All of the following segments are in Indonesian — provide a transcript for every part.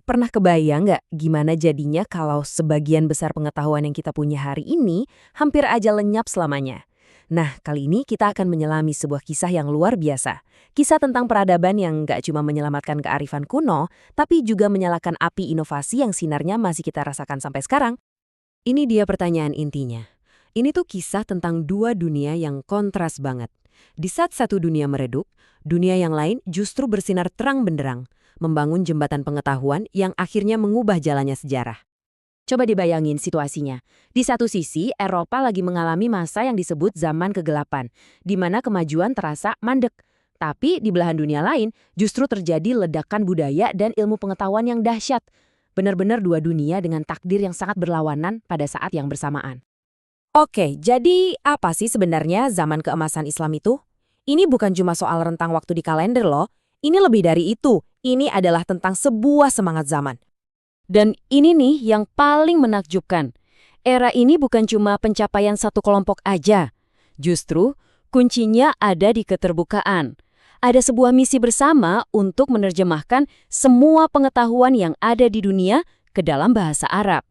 Pernah kebayang nggak gimana jadinya kalau sebagian besar pengetahuan yang kita punya hari ini hampir aja lenyap selamanya? Nah, kali ini kita akan menyelami sebuah kisah yang luar biasa. Kisah tentang peradaban yang nggak cuma menyelamatkan kearifan kuno, tapi juga menyalakan api inovasi yang sinarnya masih kita rasakan sampai sekarang. Ini dia pertanyaan intinya. Ini tuh kisah tentang dua dunia yang kontras banget. Di saat satu dunia meredup, dunia yang lain justru bersinar terang benderang, membangun jembatan pengetahuan yang akhirnya mengubah jalannya sejarah. Coba dibayangin situasinya. Di satu sisi, Eropa lagi mengalami masa yang disebut zaman kegelapan, di mana kemajuan terasa mandek. Tapi di belahan dunia lain, justru terjadi ledakan budaya dan ilmu pengetahuan yang dahsyat. Benar-benar dua dunia dengan takdir yang sangat berlawanan pada saat yang bersamaan. Oke, jadi apa sih sebenarnya zaman keemasan Islam itu? Ini bukan cuma soal rentang waktu di kalender loh. Ini lebih dari itu. Ini adalah tentang sebuah semangat zaman. Dan ini nih yang paling menakjubkan. Era ini bukan cuma pencapaian satu kelompok aja. Justru, kuncinya ada di keterbukaan. Ada sebuah misi bersama untuk menerjemahkan semua pengetahuan yang ada di dunia ke dalam bahasa Arab.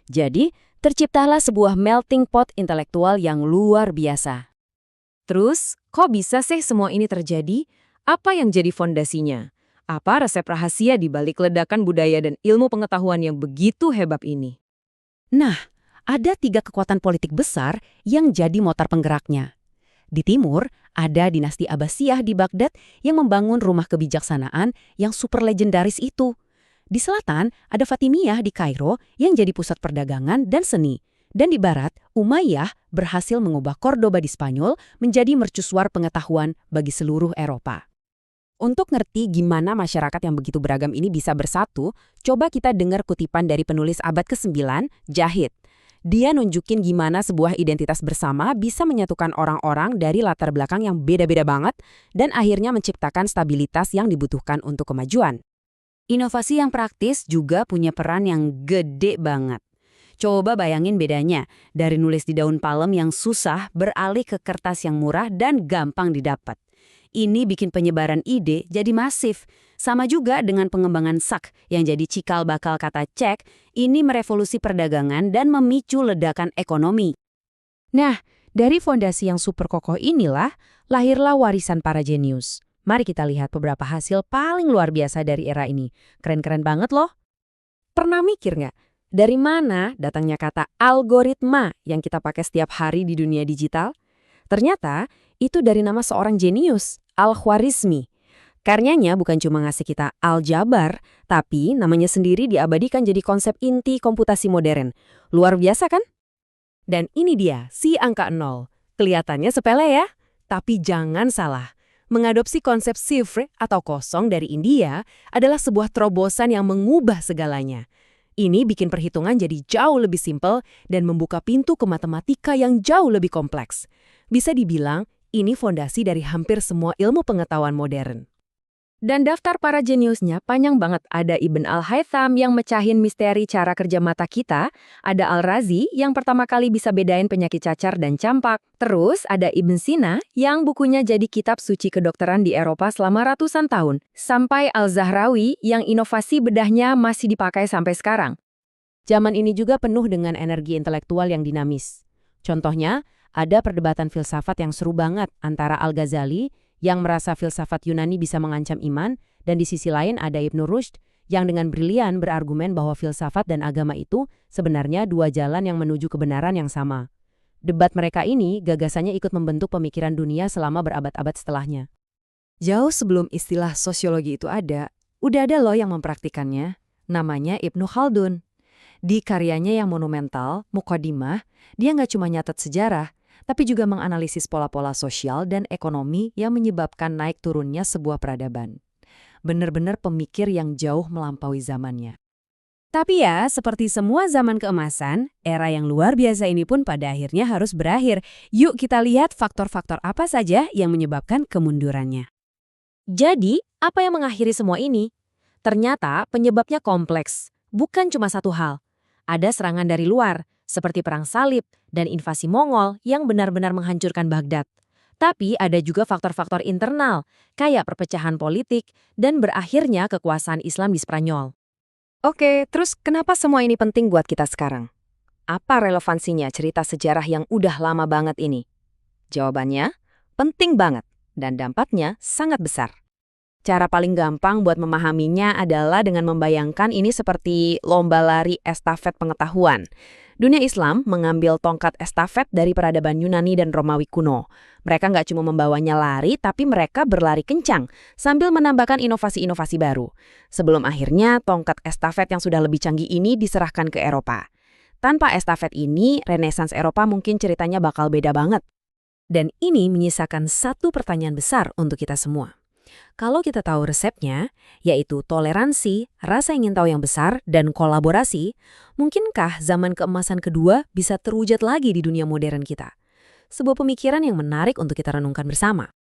Jadi, terciptalah sebuah melting pot intelektual yang luar biasa. Terus, kok bisa sih semua ini terjadi? Apa yang jadi fondasinya? Apa resep rahasia di balik ledakan budaya dan ilmu pengetahuan yang begitu hebat ini? Nah, ada 3 kekuatan politik besar yang jadi motor penggeraknya. Di timur, ada dinasti Abbasiyah di Baghdad yang membangun rumah kebijaksanaan yang super legendaris itu. Di selatan, ada Fatimiyah di Kairo yang jadi pusat perdagangan dan seni. Dan di barat, Umayyah berhasil mengubah Cordoba di Spanyol menjadi mercusuar pengetahuan bagi seluruh Eropa. Untuk ngerti gimana masyarakat yang begitu beragam ini bisa bersatu, coba kita dengar kutipan dari penulis abad ke-9, Jahid. Dia nunjukin gimana sebuah identitas bersama bisa menyatukan orang-orang dari latar belakang yang beda-beda banget dan akhirnya menciptakan stabilitas yang dibutuhkan untuk kemajuan. Inovasi yang praktis juga punya peran yang gede banget. Coba bayangin bedanya, dari nulis di daun palem yang susah beralih ke kertas yang murah dan gampang didapat. Ini bikin penyebaran ide jadi masif. Sama juga dengan pengembangan sak yang jadi cikal bakal kata cek, ini merevolusi perdagangan dan memicu ledakan ekonomi. Nah, dari fondasi yang super kokoh inilah, lahirlah warisan para jenius. Mari kita lihat beberapa hasil paling luar biasa dari era ini. Keren-keren banget loh. Pernah mikir nggak? Dari mana datangnya kata algoritma yang kita pakai setiap hari di dunia digital? Ternyata itu dari nama seorang jenius, Al-Khwarizmi. Karyanya bukan cuma ngasih kita aljabar, tapi namanya sendiri diabadikan jadi konsep inti komputasi modern. Luar biasa kan? Dan ini dia, si angka 0. Kelihatannya sepele ya? Tapi jangan salah. Mengadopsi konsep sifr atau kosong dari India adalah sebuah terobosan yang mengubah segalanya. Ini bikin perhitungan jadi jauh lebih simpel dan membuka pintu ke matematika yang jauh lebih kompleks. Bisa dibilang, ini fondasi dari hampir semua ilmu pengetahuan modern. Dan daftar para jeniusnya panjang banget. Ada Ibn Al-Haytham yang mecahin misteri cara kerja mata kita, ada Al-Razi yang pertama kali bisa bedain penyakit cacar dan campak. Terus ada Ibn Sina yang bukunya jadi kitab suci kedokteran di Eropa selama ratusan tahun. Sampai Al-Zahrawi yang inovasi bedahnya masih dipakai sampai sekarang. Zaman ini juga penuh dengan energi intelektual yang dinamis. Contohnya, ada perdebatan filsafat yang seru banget antara Al-Ghazali yang merasa filsafat Yunani bisa mengancam iman, dan di sisi lain ada Ibnu Rushd yang dengan brilian berargumen bahwa filsafat dan agama itu sebenarnya dua jalan yang menuju kebenaran yang sama. Debat mereka ini gagasannya ikut membentuk pemikiran dunia selama berabad-abad setelahnya. Jauh sebelum istilah sosiologi itu ada, udah ada loh yang mempraktikannya. Namanya Ibnu Khaldun. Di karyanya yang monumental, Muqaddimah, dia nggak cuma nyatet sejarah, tapi juga menganalisis pola-pola sosial dan ekonomi yang menyebabkan naik turunnya sebuah peradaban. Benar-benar pemikir yang jauh melampaui zamannya. Tapi ya, seperti semua zaman keemasan, era yang luar biasa ini pun pada akhirnya harus berakhir. Yuk kita lihat faktor-faktor apa saja yang menyebabkan kemundurannya. Jadi, apa yang mengakhiri semua ini? Ternyata penyebabnya kompleks, bukan cuma satu hal. Ada serangan dari luar, seperti Perang Salib dan invasi Mongol yang benar-benar menghancurkan Baghdad. Tapi ada juga faktor-faktor internal, kayak perpecahan politik dan berakhirnya kekuasaan Islam di Spanyol. Oke, terus kenapa semua ini penting buat kita sekarang? Apa relevansinya cerita sejarah yang udah lama banget ini? Jawabannya, penting banget dan dampaknya sangat besar. Cara paling gampang buat memahaminya adalah dengan membayangkan ini seperti lomba lari estafet pengetahuan. Dunia Islam mengambil tongkat estafet dari peradaban Yunani dan Romawi kuno. Mereka nggak cuma membawanya lari, tapi mereka berlari kencang sambil menambahkan inovasi-inovasi baru. Sebelum akhirnya tongkat estafet yang sudah lebih canggih ini diserahkan ke Eropa. Tanpa estafet ini, Renaissance Eropa mungkin ceritanya bakal beda banget. Dan ini menyisakan satu pertanyaan besar untuk kita semua. Kalau kita tahu resepnya, yaitu toleransi, rasa ingin tahu yang besar, dan kolaborasi, mungkinkah zaman keemasan kedua bisa terwujud lagi di dunia modern kita? Sebuah pemikiran yang menarik untuk kita renungkan bersama.